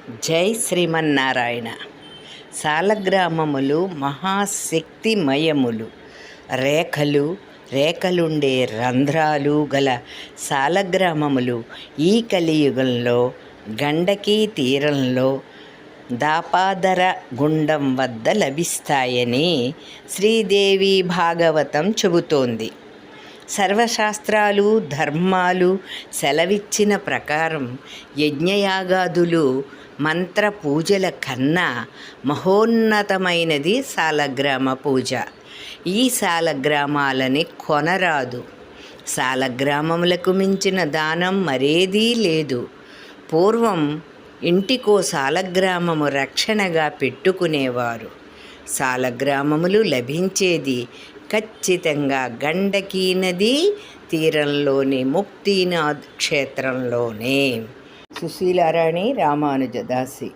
జై శ్రీమన్నారాయణ. సాలగ్రామములు మహాశక్తిమయములు. రేఖలుండే రంధ్రాలు గల సాలగ్రామములు ఈ కలియుగంలో గండకీ తీరంలో దాపాదర గుండం వద్ద లభిస్తాయని శ్రీదేవి భాగవతం చెబుతోంది. సర్వశాస్త్రాలు ధర్మాలు సెలవిచ్చిన ప్రకారం యజ్ఞయాగాదులు మంత్ర పూజల కన్నా మహోన్నతమైనది సాలగ్రామ పూజ. ఈ సాలగ్రామాలని కొనరాదు. సాలగ్రామములకు మించిన దానం మరేదీ లేదు. పూర్వం ఇంటికో సాలగ్రామము రక్షణగా పెట్టుకునేవారు. సాలగ్రామములు లభించేది ఖచ్చితంగా గండకీ నదీ తీరంలోని ముక్తినాథ్ క్షేత్రంలోనే. సుశీలారాణి రామానుజదాసి.